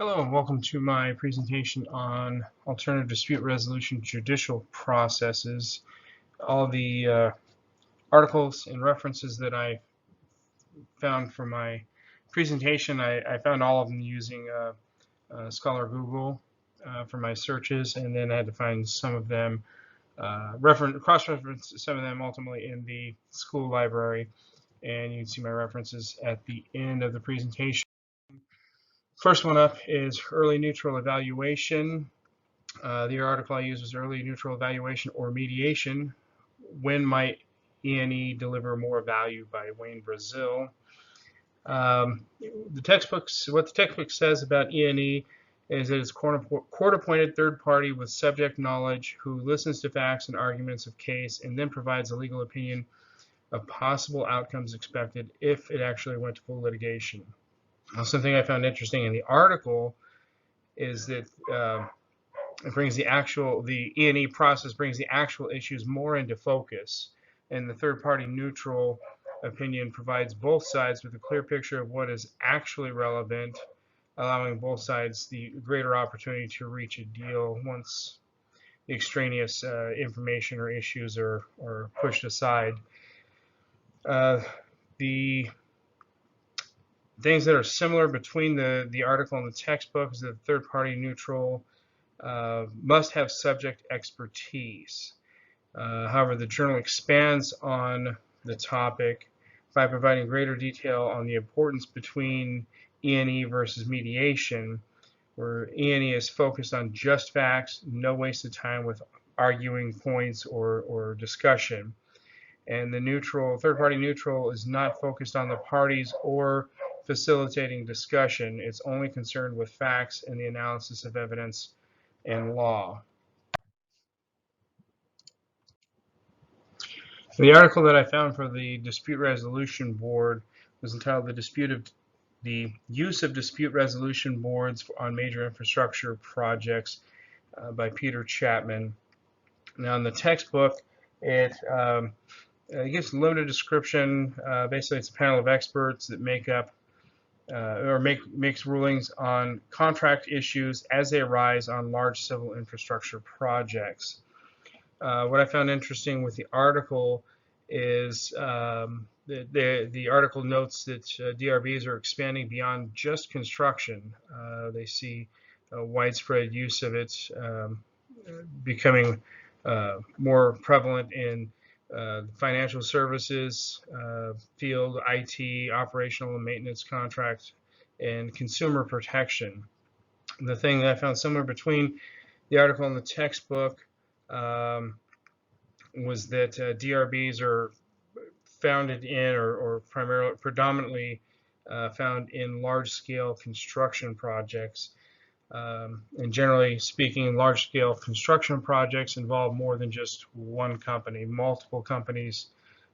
Hello and welcome to my presentation on alternative dispute resolution judicial processes. All the articles and references that I found for my presentation, I found all of them using Scholar Google for my searches, and then I had to find some of them, cross-reference some of them ultimately in the school library, and you can see my references at the end of the presentation. First one up is early neutral evaluation. The article I used was early neutral evaluation or mediation. When might E&E deliver more value by Wayne Brazil? What the textbook says about E&E is that it's court-appointed third party with subject knowledge who listens to facts and arguments of case and then provides a legal opinion of possible outcomes expected if it actually went to full litigation. Now, something I found interesting in the article is that it brings the E&E process brings the actual issues more into focus, and the third-party neutral opinion provides both sides with a clear picture of what is actually relevant, allowing both sides the greater opportunity to reach a deal once the extraneous information or issues are pushed aside. The things that are similar between the article and the textbook is that third-party neutral must have subject expertise. However, the journal expands on the topic by providing greater detail on the importance between E&E versus mediation, where E&E is focused on just facts, no wasted time with arguing points or discussion. And the third-party neutral is not focused on the parties or facilitating discussion. It's only concerned with facts and the analysis of evidence and law. The article that I found for the Dispute Resolution Board was entitled The Use of Dispute Resolution Boards on Major Infrastructure Projects by Peter Chapman. Now in the textbook, it gives a limited description. Basically, it's a panel of experts that makes rulings on contract issues as they arise on large civil infrastructure projects. What I found interesting with the article is the article notes that DRBs are expanding beyond just construction. They see widespread use of it becoming more prevalent in financial services, field, IT, operational and maintenance contracts, and consumer protection. The thing that I found similar between the article and the textbook was that DRBs are founded in or predominantly found in large-scale construction projects. And generally speaking, large-scale construction projects involve more than just one company. Multiple companies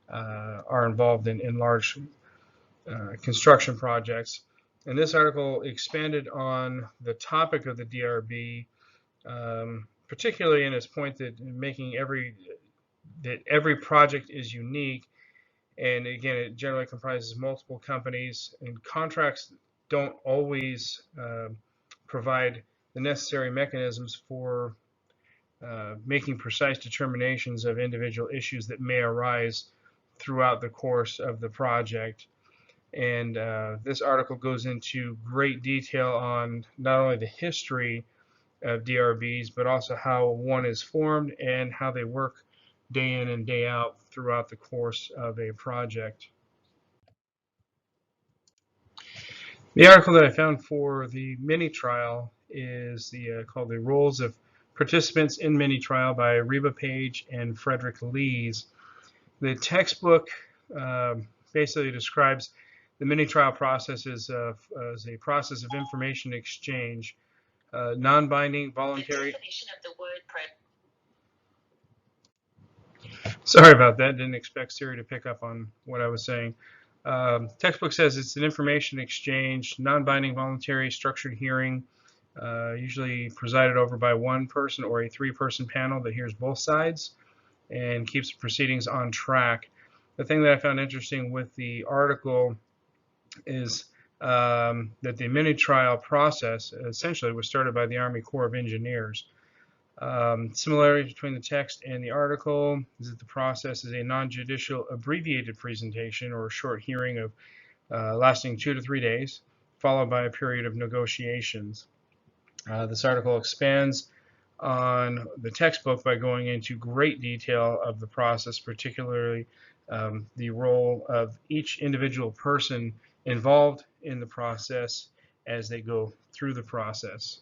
are involved in large construction projects. And this article expanded on the topic of the DRB, particularly in its point that every project is unique, and again, it generally comprises multiple companies, and contracts don't always provide the necessary mechanisms for making precise determinations of individual issues that may arise throughout the course of the project. And this article goes into great detail on not only the history of DRBs, but also how one is formed and how they work day in and day out throughout the course of a project. The article that I found for the mini trial is called The Roles of Participants in Mini Trial by Reba Page and Frederick Lees. The textbook basically describes the mini trial process as a process of information exchange, non-binding, voluntary. Sorry about that. Didn't expect Siri to pick up on what I was saying. Textbook says it's an information exchange, non-binding, voluntary, structured hearing, usually presided over by one person or a three-person panel that hears both sides and keeps the proceedings on track. The thing that I found interesting with the article is that the mini trial process essentially was started by the Army Corps of Engineers. Similarity between the text and the article is that the process is a non-judicial abbreviated presentation or a short hearing of lasting 2 to 3 days, followed by a period of negotiations. This article expands on the textbook by going into great detail of the process, particularly the role of each individual person involved in the process as they go through the process.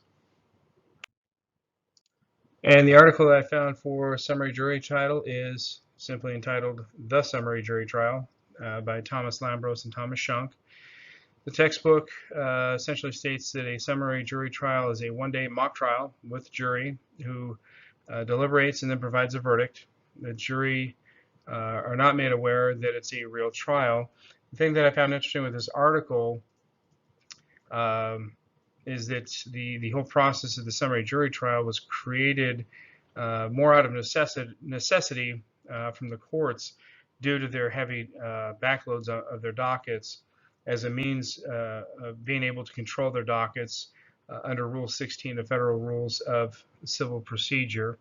And the article that I found for summary jury trial is simply entitled The Summary Jury Trial by Thomas Lambros and Thomas Shunk. The textbook essentially states that a summary jury trial is a one-day mock trial with jury who deliberates and then provides a verdict. The jury are not made aware that it's a real trial. The thing that I found interesting with this article is that the whole process of the summary jury trial was created more out of necessity from the courts due to their heavy backloads of their dockets as a means of being able to control their dockets under Rule 16, the Federal Rules of Civil Procedure.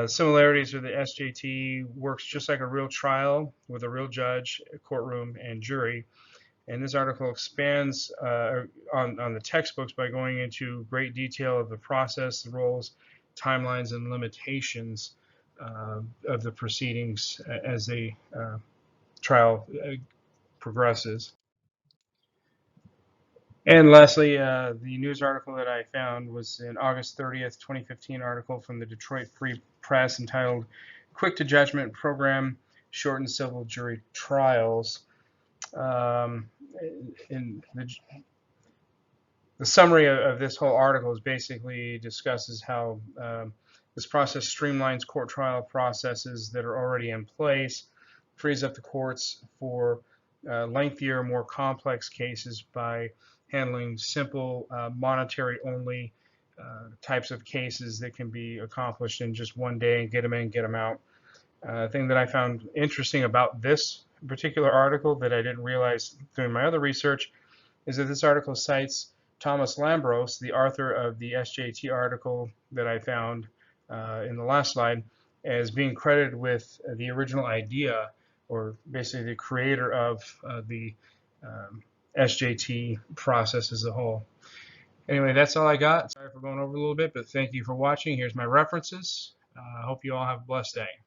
Similarities with the SJT works just like a real trial with a real judge, courtroom, and jury. And this article expands on the textbooks by going into great detail of the process, the roles, timelines, and limitations of the proceedings as the trial progresses. And lastly, the news article that I found was an August 30th, 2015 article from the Detroit Free Press entitled Quick to Judgment Program Shortened Civil Jury Trials. In the summary of this whole article is basically discusses how this process streamlines court trial processes that are already in place, frees up the courts for lengthier, more complex cases by handling simple monetary only types of cases that can be accomplished in just one day and get them in, get them out. The thing that I found interesting about this particular article that I didn't realize doing my other research is that this article cites Thomas Lambros, the author of the SJT article that I found in the last slide, as being credited with the original idea, or basically the creator of the SJT process as a whole. Anyway, that's all I got. Sorry for going over a little bit, but thank you for watching. Here's my references. I hope you all have a blessed day.